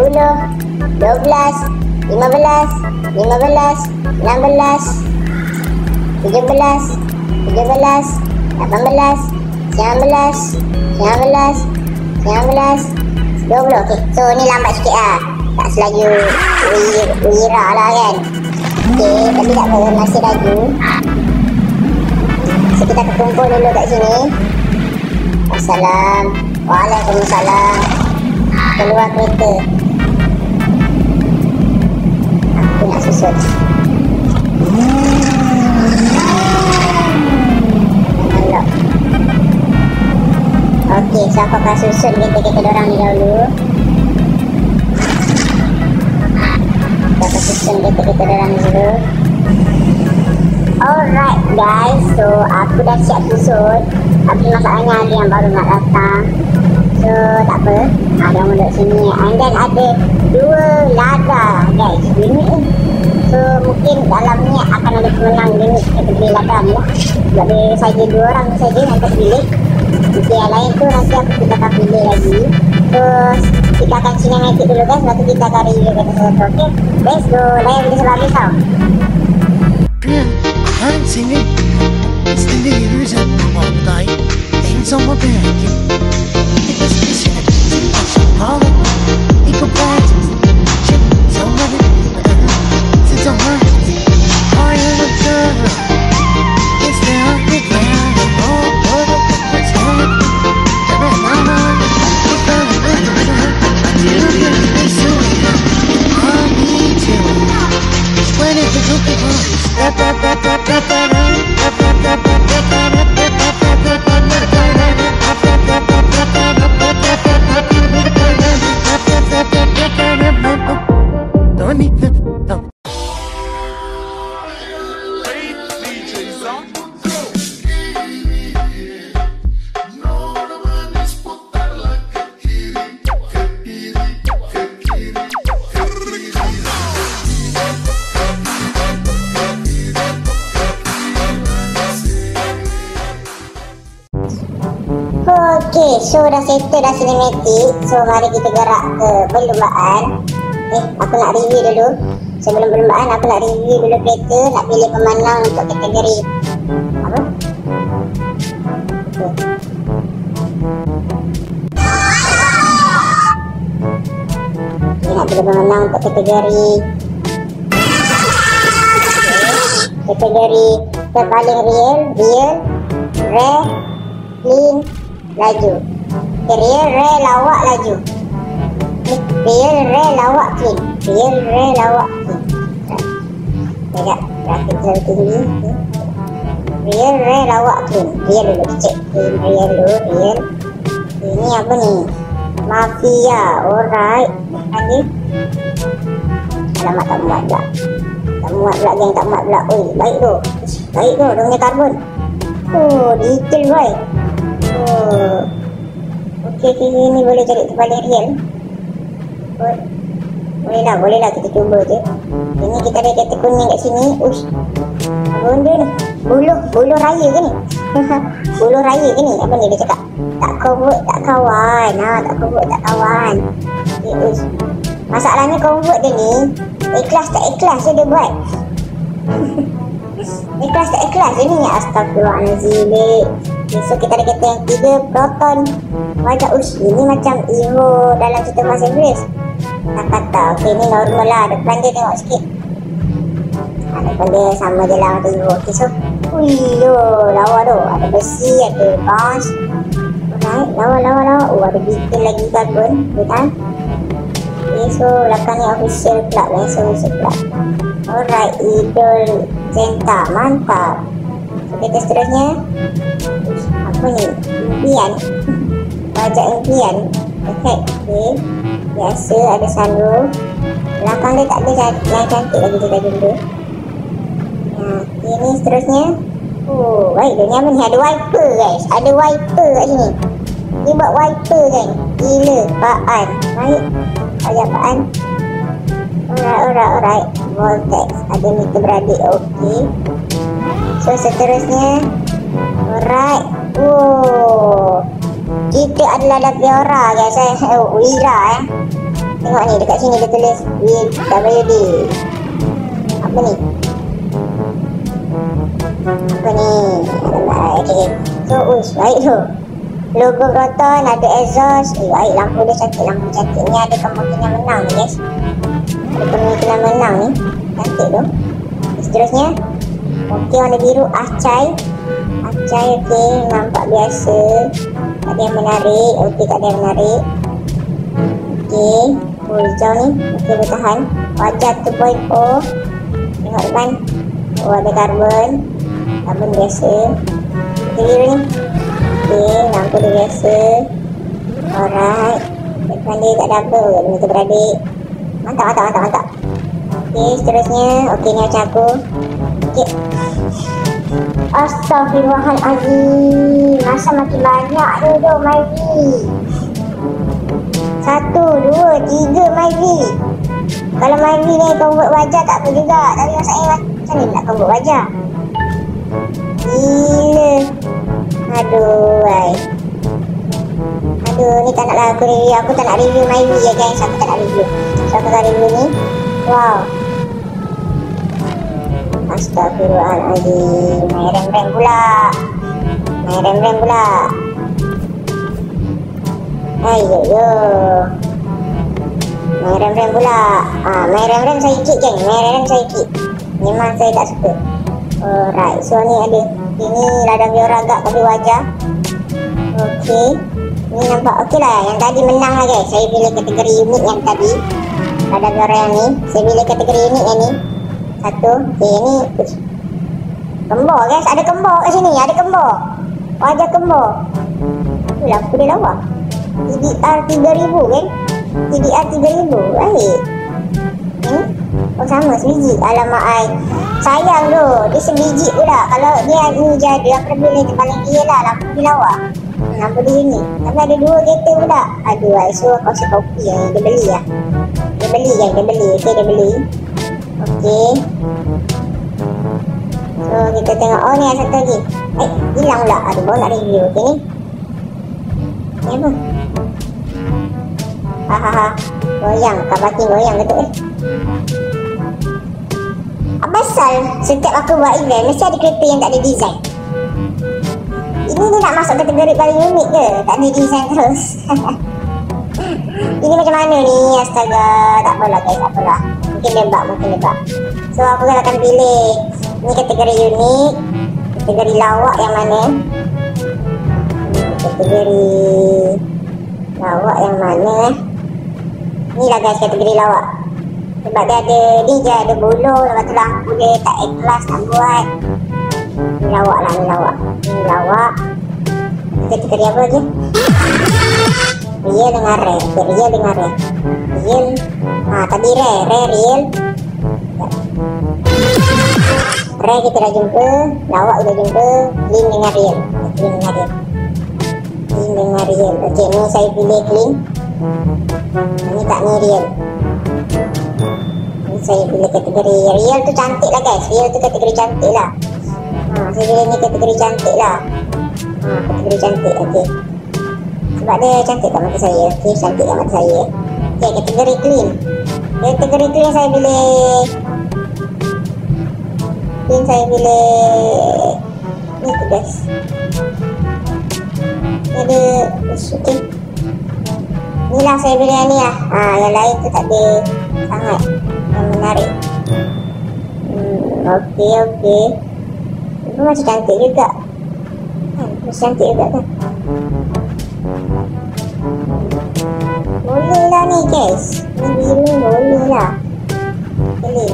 12, 15, 16, 17, 18, 19, 20. Okey, so ni lambat sikit lah. Tak selaju Wira lah kan. Okey, tapi tak apa, masih laju. So kita akan kumpul dulu kat sini. Waalaikumsalam. Waalaikumsalam. Keluar kereta. Aku nak susun. Elok. Okey, so aku akan susun kereta dorang ni dahulu. Aku akan susun kereta dorang ni dulu. Alright guys, so aku dah siap susun. Tapi masalahnya ada yang baru nak datang. So tak apa, ada yang duduk sini. And then ada 2 lada guys, unit ni. So mungkin dalam ni akan ada pemenang unit kategori lada ni lah. Sebab dia saja 2 orang saja yang terpilih. Nanti yang lain tu nanti kita akan pilih lagi. So kita akan cinematic dulu guys, lepas tu kita akan review kata satu. Okay, let's go. Layan video sebab habis tau. I'm singing. It's the news and all night. Things on my back. It was missing a piece of all of it. Equal practice. Chip, so many. Since I'm right. I am a girl. It's there on the ground. Oh, what a what's going on? I need you. When it's a good people. Don't need them. Okay, so dah settle dah cinematic. So mari kita gerak ke perlombaan. Aku nak review dulu. Sebelum perlombaan aku nak review dulu kereta. Nak pilih pemenang untuk kategori apa? Okay, nak pilih pemenang untuk kategori terpaling real, rare, clean, laju. Real, rare, lawak, laju. Real, rare, lawak, clean. Real, rare, lawak, clean. Sekejap, grafik terlalu tinggi. Real, rare, lawak, clean. Real dulu, cek. Real dulu, real. Ini apa ni? Mafia, alright. Lagi. Alamak, tak muat pula. Tak muat pula, geng, tak muat pula. Oi, baik tu. Baik tu, dia punya karbon. Oh, detail boy. Oh. Okey, ini boleh cari terpaling real. Boleh lah kita cuba je. Ini kita ada kereta kuning kat sini. Ush. Apa benda ni? Buluh raya ke ni? Buluh raya ke ni? Apa ni dia cakap? Tak convert, tak kawan. Tak convert, tak kawan. Okay, ush. Masalahnya convert dia ni, ikhlas tak ikhlas je dia buat. Ikhlas tak ikhlas je ni. Astagfirullahaladzim. Okay, so kita ada kereta yang 3 Proton. Wajah ush. Ini macam Evo dalam cerita Fast and Furious. Tak kata. Okay, ni normal lah. Depan dia tengok sikit. Depan dia sama je lah macam Evo. Okay, so lawa tu. Ada besi, ada bounce. Alright, lawa. Oh, ada detail lagi karbon. Okay kan? Okay, so belakang ni official plug. Official plug. Alright, Idol Zenta. Mantap. So, kereta seterusnya. Apa ni? Impian. Pajak impian. Efek. Okay. Biasa ada sunroof. Belakang dia tak ada yang cantik lagi kita dulu. Okay, ni seterusnya. Oh, baik. Dia ni apa ni? Ada wiper guys. Ada wiper kat sini. Dia buat wiper kan. Gila. Apaan. Baik. Pajak apaan. Alright. Voltex. Ada meter beradik. Okay. So seterusnya. Alright. Oh, kita adalah Daviora guys. Wira Tengok ni dekat sini dia tulis WD. Apa ni? Okay. So baik tu. Logo Proton, ada exhaust. Baik, lampu dia cantik. Lampu cantik ni ada kemungkinan menang ni guys. Ada kemungkinan menang ni. Cantik tu. Seterusnya. Okay, warna biru Acai. Okay, nampak biasa. Tak ada yang menarik. Okey, tak ada yang menarik. Okey, hijau ni. Okey, bertahan. Wajah 2.0. Tengok depan. Oh, ada karbon. Karbon biasa. Biru ni. Okey, lampu dia biasa. Alright. Depan dia tak ada apa. Benda tu beradik. Mantap. Okey, seterusnya. Okey, ni macam aku. Okey. Astaghfirullahaladzim. Masa makin banyak ni tu, Myvi. 1, 2, 3 Myvi. Kalau Myvi ni convert wajah tak apa juga. Tapi masalahnya macam ni nak convert wajah. Gila. Aduh, ni tak naklah aku review. Aku tak nak review Myvi ya guys. Aku tak nak review. So aku tak review ni. Wow. Astagfirullahaladzim. Main rem-rem pula. Ayo. Main rem-rem pula. Main rem-rem saya ikut geng. Memang saya tak suka. Alright. So ni ada. Ini ladang biora agak pada wajah. Okey. Ni nampak okey lah. Yang tadi menang lah guys. Saya pilih kategori unik yang tadi. Ladang biora yang ni. Saya pilih kategori unik yang ni. 1. Okey, ni kembar guys, ada kembar kat sini, wajah kembar. Itulah aku dia lawa. TDR 3000 kan? TDR 3000, baik. Oh sama, sebiji. Alamak ai. Sayang tu, dia sebiji pula. Kalau dia ni jadi, aku pilih paling dia lah, lampu dia lawa. Lampu dia ni. Tapi ada 2 kereta pula. Aduh ai, so aku rasa kopi yang dia beli lah. Dia beli. Okey, dia beli. Okey. So kita tengok. Oh ni ada satu lagi. Hilang pula. Aduh, baru nak review. Okey ni. Ni apa? Goyang. Kabatin goyang betul Apa pasal setiap aku buat event mesti ada kereta yang tak ada design? Ini dia nak masuk kategori paling unik ke? Tak ada design terus. Ini macam mana ni? Astaga. Tak apalah guys, tak apalah. Mungkin lebak. So aku akan pilih ni kategori unik, kategori lawak yang mana? Kategori lawak yang mana? Ni lah guys kategori lawak. Sebab dia ada ni je, ada bulu, lepas tu lampu dia tak ikhlas nak buat. Ni lawak lah, ni lawak. Kategori apa lagi? Real dengan rare. Real. Tadi real. Rare kita dah jumpa, lawak kita jumpa, clean dengan real. Okey, ni saya pilih clean. Ni tak ni real. Ni saya pilih kategori real tu cantik lah guys. Real tu kategori cantik lah. Saya pilih ni kategori cantik lah. Kategori cantik, okey. Sebab dia cantik kat mata saya. Okey, cantik kat mata saya. Okey, kategori clean. Kategori clean saya pilih ni tu guys. Ni ada okey. Ni lah saya pilih yang ni lah. Yang lain tu tak ada sangat yang menarik. Okey. Itu macam cantik juga. Cantik juga kan. Boleh lah ni guys. Ni biru boleh lah. Boleh.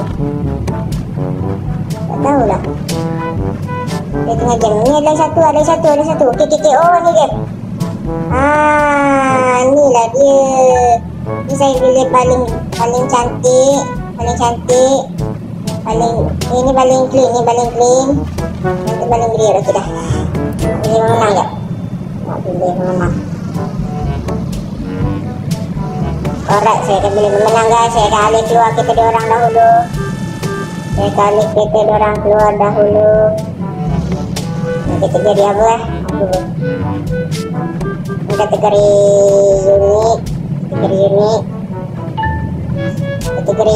Tak tahulah. Dia tengah jam. Ni ada satu. Okey. Oh ni dia. Ni lah dia. Ni saya pilih paling cantik. Ini paling clean. Nanti paling real. Okey dah. Pilih menang tak? Nak pilih menang. Alright, saya akan pilih pemenang guys. Saya akan alih keluar kereta diorang dahulu. Ini kategori apa lah? Ini kategori unik. Kategori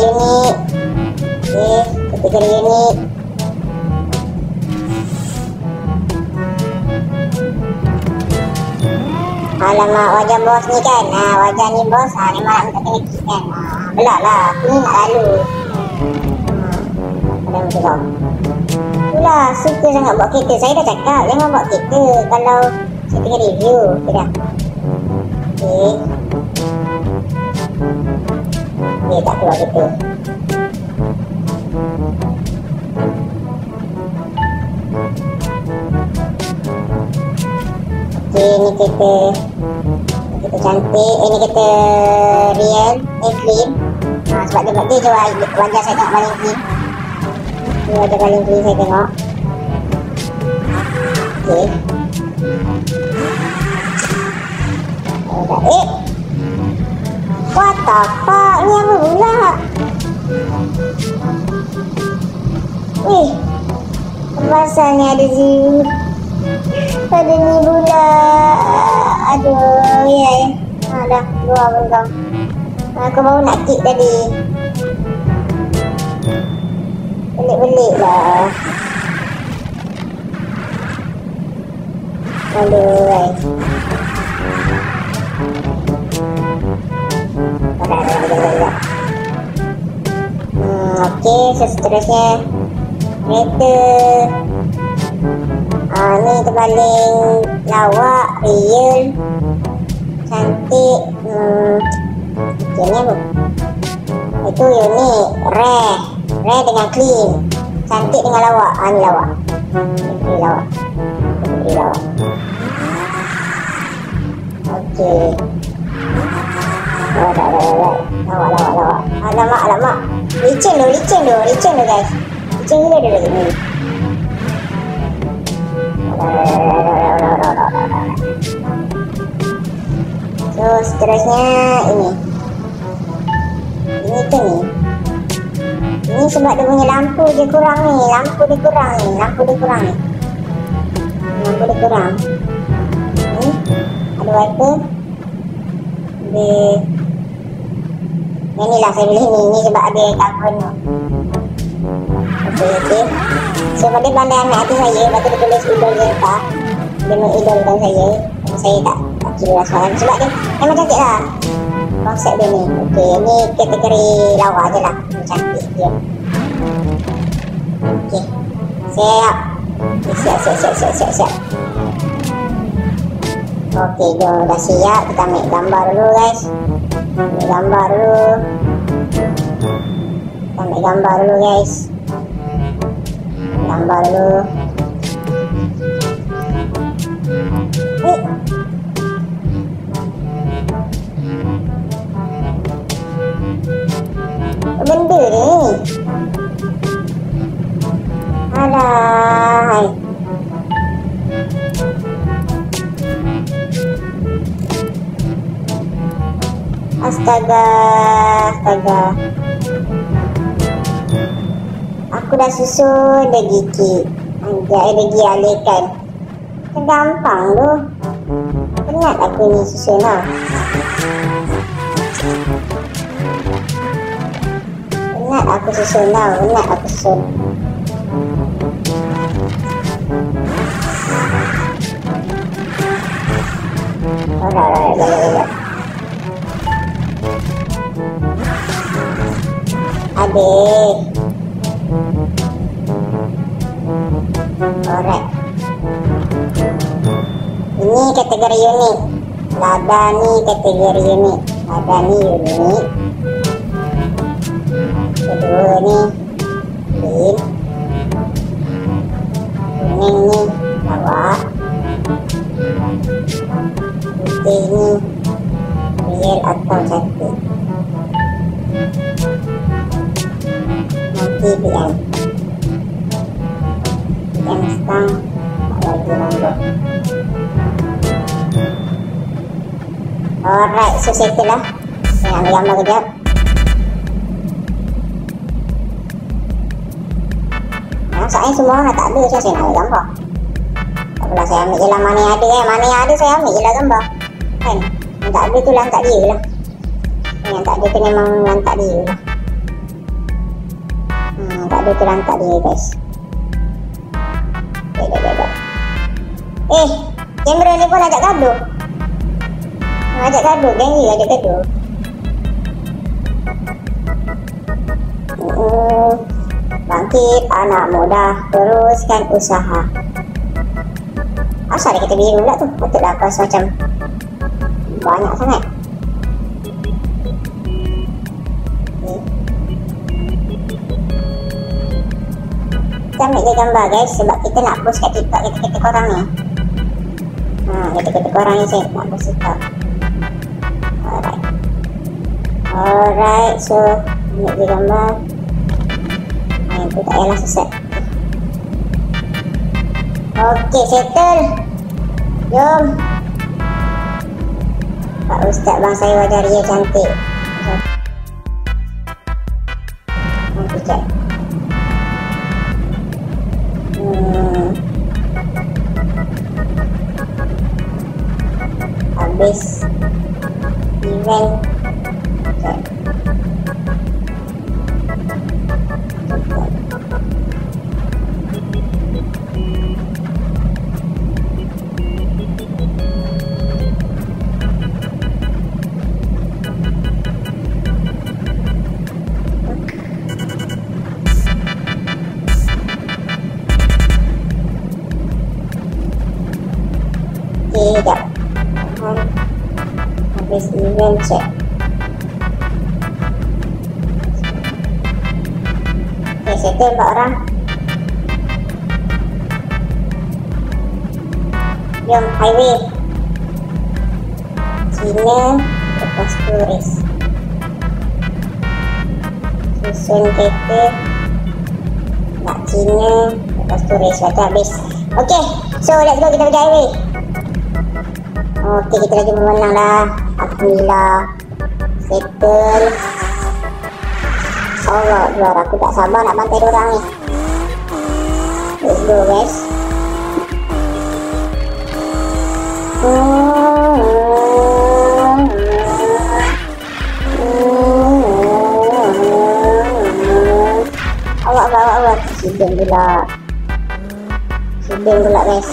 unik. Alamak, wajah bos ni kan. Wajah ni bos. Ni malah minta kena kick kan. Belak lah. Aku ni nak lalu. Ada macam tu. Itulah, suka sangat buat kereta. Saya dah cakap, jangan buat kereta. Kalau Saya tengah review. Okay dah. Okay. Dia tak keluar betul. Okay, ni kereta cantik. Ni kereta real, clean. Sebab dia wajah saya tengok paling clean. Ni wajah paling clean saya tengok. Okay. What the fuck? Ni apa pula? Wih, pasal ni ada zoo. Ada ni pula. Aduh, ya. Dah, keluar pun kau. Aku baru nak kick tadi. Belik-belik lah. Aduh, guys. Okey, seterusnya kereta. Ni terbaling lawak, real, cantik. Okey, ni apa? Itu unik, rare dengan clean, cantik dengan lawak. Ni lawak. Ini lawak. Okey. Lawak. Alamak. Licin tu guys. Licin gila dia lagi ni. So, seterusnya ini. Ini ke ni? Ini sebab dia punya lampu dia kurang ni. Lampu dia kurang. Ni, ada wiper. Yang ni lah saya pilih ni sebab ada cover ni. Okey. So pada pandai anak hati saya, lepas tu dia tulis idol Zeta. Dia mengidolkan saya. Saya tak kira lah soalan sebab dia memang cantik lah konsep dia ni. Okey, ni kategori lawa je lah. Cantik dia. Okey, siap. Okey, jom dah siap. Kita ambil gambar dulu guys. Gambar dulu guys. Benda ni. Alah. Astaga. Aku dah susun dia gigit. Anjay, dia gigi alihkan. Gampang tu. Penat aku ni susun lah. Penat aku susun. Dah. Adik. Alright. Ini kategori unik. Lada ni kategori unik. Kedua ni clean. Kuning ni lawak. Putih ni real atau cantik. Nanti PM stang lagi nombor. Alright, so settle lah. Saya ambil gambar kejap. Soalnya semua orang tak ada, saya nak ambil gambar. Tak apalah, saya ambil je lah mana yang ada Mana yang ada saya ambil je lah gambar. Kan? Yang tak ada tu lantak dia lah. Yang tak ada tu memang lantak dia lah. Tak ada tu lantak dia guys. Kamera ni pun ajak gaduh. Geng ni ajak gaduh. Bangkit anak muda, teruskan usaha. Asal dia kata biru pula tu? Patutlah aku rasa macam banyak sangat. Kita ambil dia gambar guys, sebab kita nak post kat TikTok kata-kata korang ni. Kata-kata korang ni saya nak post TikTok. Alright, so ambil dia gambar. Itu tak payahlah sesat. Okey, settle. Jom. Pak Ustaz bang saya wajah dia cantik. Nanti cek. Habis event. Cek. Sekejap. Habis event check. Okay, settle 4 orang. Jom, highway Cina, lepas turis. Susun kereta nak Cina, lepas turis. Lepas tu habis. Okay, so let's go, kita pergi highway. Okey, kita lagi memenang dah. Alhamdulillah. Settle. Allah Akbar, aku tak sabar nak bantai diorang ni. Let's go guys. Allah Akbar, Allah Akbar. Sidin pula. Sidin pula guys.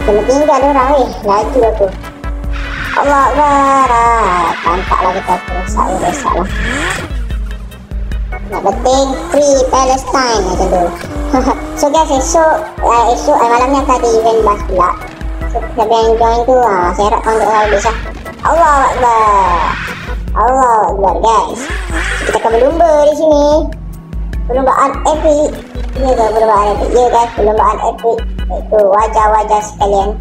Kena tinggal diorang weh. Laju aku. Allah Akbar. Tampaklah kita rosak lah. Nak penting Free Palestine macam tu. So guys, esok malam ni akan ada event bas pula. So siapa yang join tu, saya harap korang untuk habis lah. Allah Akbar. Allah Akbar guys. Kita akan berlumba di sini. Perlombaan epic. Ya ke perlombaan epic? Ya guys, perlombaan epic. Itu wajah-wajah sekalian.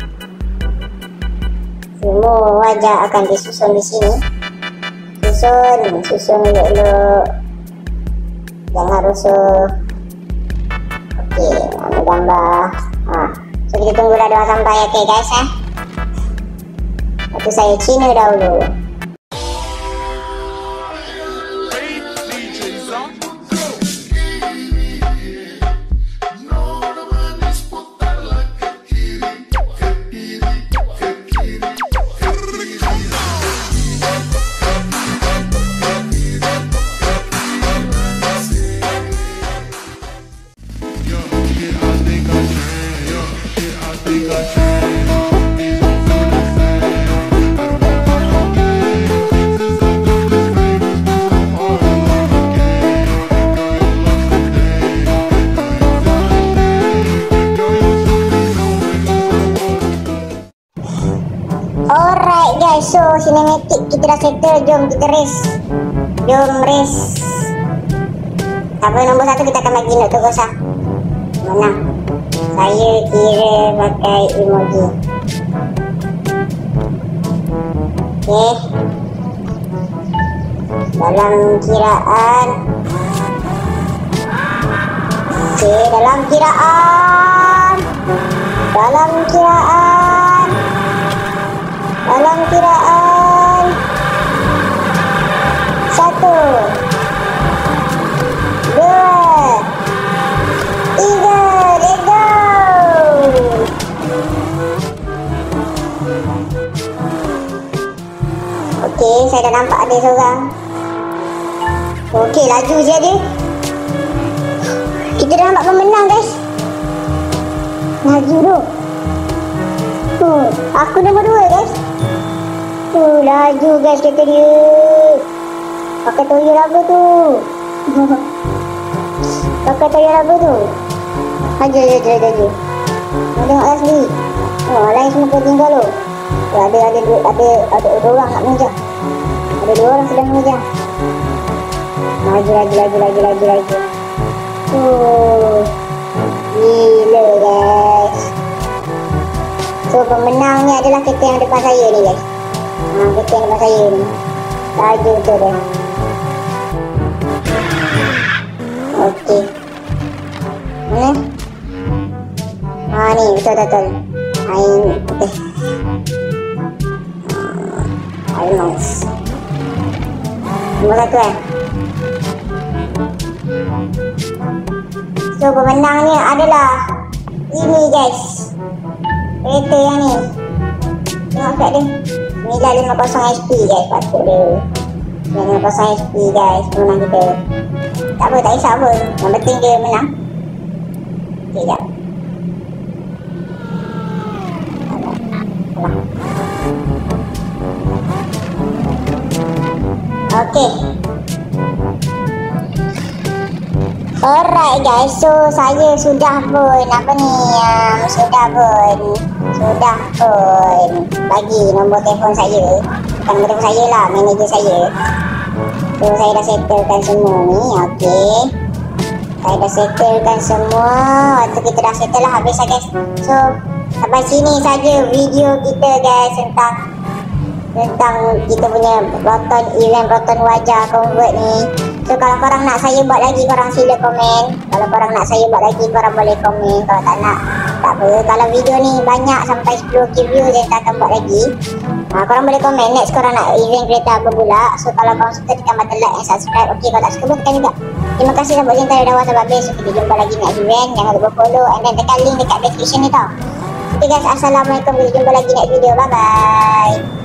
Semua wajah akan disusun di sini. Susun elok-elok. Jangan rusuh. Okey, ambil gambar. So kita tunggulah diorang sampai. Okey guys Lepas tu saya Cina dahulu. Alright guys, so cinematic kita dah settle. Jom kita race. Jom race. Apa nombor 1 kita akan bagi note tu Kosa. Menang. Saya kira pakai emoji. Okay. Dalam kiraan. Okay, dalam kiraan. Dalam kiraan. Dalam kiraan 1, 2, 3, let's go. Okey, saya dah nampak ada seorang. Okey, laju je dia. Kita dah nampak pemenang guys. Laju tu. Aku nombor 2 guys. Laju guys kereta dia. Pakai toyo apa tu? Pakai toyo apa tu? Hajar. Nak tengok asli. Oh, lain semua kau tinggal tu. Ada orang nak mengejar. Ada 2 orang sedang mengejar. Laju. Gila guys. So pemenangnya adalah kereta yang depan saya ni guys. Kereta yang depan saya ni. Laju betul dia. Okey. Mana? Ni betul. Okey. Almost. Nombor 1 So pemenangnya adalah ini guys. Kereta yang ni. Tengok kat dia 950 HP guys. Patut dia 950 HP guys. Pemenang kita. Tak apa, tak kisah pun. Yang penting dia menang. Okay, sekejap. Okay. Alright guys, so saya sudah pun bagi nombor telefon saya. Bukan nombor telefon saya lah, manager saya. So saya dah settlekan semua ni. Okay, saya dah settlekan semua. Waktu kita dah settle lah, habis lah guys. So sampai sini saja video kita guys tentang kita punya event Proton Wajah Convert ni. So kalau korang nak saya buat lagi, korang sila komen. Kalau korang nak saya buat lagi, korang boleh komen. Kalau tak nak, tak apa. Kalau video ni banyak sampai 10k view, saya tak akan buat lagi. Korang boleh komen next korang nak event kereta apa pula. So kalau korang suka, tekan button like and subscribe. Okay, kalau tak suka pun tekan juga. Terima kasih sampai jumpa dari awal sampai habis. So kita jumpa lagi next event. Jangan lupa follow and then tekan link dekat description ni tau. Okay guys, assalamualaikum. Kita jumpa lagi next video. Bye bye.